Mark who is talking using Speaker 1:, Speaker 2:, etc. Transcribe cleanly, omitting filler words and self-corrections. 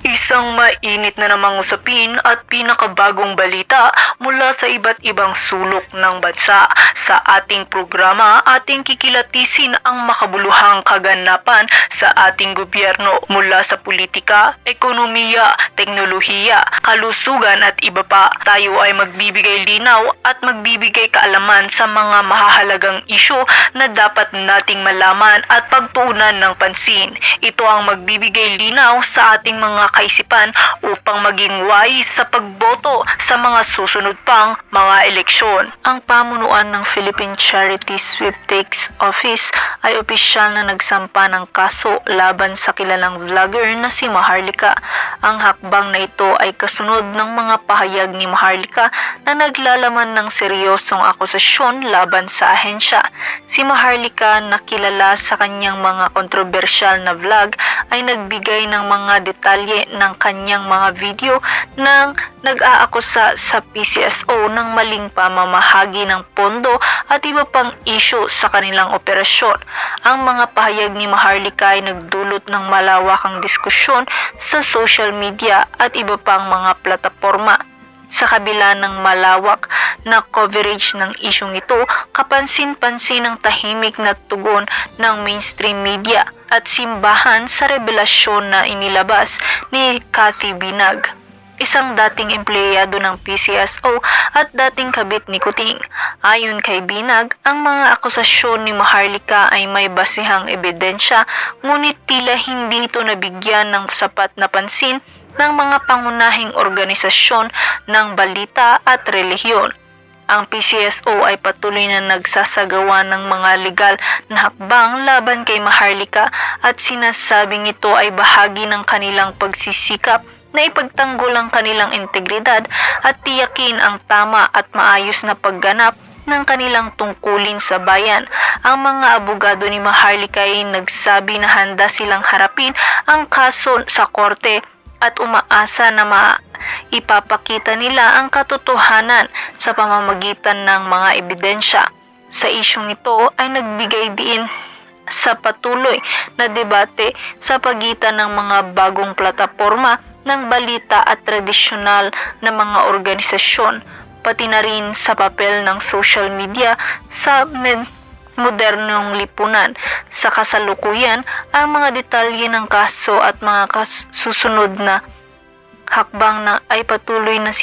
Speaker 1: Isang mainit na namang usapin at pinakabagong balita mula sa iba't ibang sulok ng bansa. Sa ating programa, ating kikilatisin ang makabuluhang kaganapan sa ating gobyerno mula sa politika, ekonomiya, teknolohiya, kalusugan at iba pa. Tayo ay magbibigay linaw at magbibigay kaalaman sa mga mahahalagang isyu na dapat nating malaman at pagtuunan ng pansin. Ito ang magbibigay linaw sa ating mga kaisipan upang maging wise sa pagboto sa mga susunod pang mga eleksyon. Ang pamunuan ng Philippine Charity Sweepstakes Office ay opisyal na nagsampa ng kaso laban sa kilalang vlogger na si Maharlika. Ang hakbang na ito ay kasunod ng mga pahayag ni Maharlika na naglalaman ng seryosong akusasyon laban sa ahensya. Si Maharlika na kilala sa kanyang mga kontrobersyal na vlog ay nagbigay ng mga detalye ng kanyang mga video nang nag-aakusa sa PCSO ng maling pamamahagi ng pondo at iba pang isyu sa kanilang operasyon. Ang mga pahayag ni Maharlika ay nagdulot ng malawakang diskusyon sa social media at iba pang mga plataporma. Sa kabila ng malawak na coverage ng isyong ito, kapansin-pansin ang tahimik na tugon ng mainstream media at simbahan sa revelasyon na inilabas ni Cathy Binag, isang dating empleyado ng PCSO at dating kabit ni Kuting. Ayon kay Binag, ang mga akusasyon ni Maharlika ay may basihang ebidensya, ngunit tila hindi ito nabigyan ng sapat na pansin ng mga pangunahing organisasyon ng balita at relihiyon. Ang PCSO ay patuloy na nagsasagawa ng mga legal na hakbang laban kay Maharlika at sinasabing ito ay bahagi ng kanilang pagsisikap na ipagtanggol ang kanilang integridad at tiyakin ang tama at maayos na pagganap ng kanilang tungkulin sa bayan. Ang mga abogado ni Maharlika ay nagsabi na handa silang harapin ang kaso sa korte at umaasa na ipapakita nila ang katotohanan sa pamamagitan ng mga ebidensya. Sa isyong ito ay nagbigay diin sa patuloy na debate sa pagitan ng mga bagong plataporma ng balita at tradisyonal na mga organisasyon, pati na rin sa papel ng social media sa modernong lipunan. Sa kasalukuyan, ang mga detalye ng kaso at mga susunod na hakbang na ay patuloy na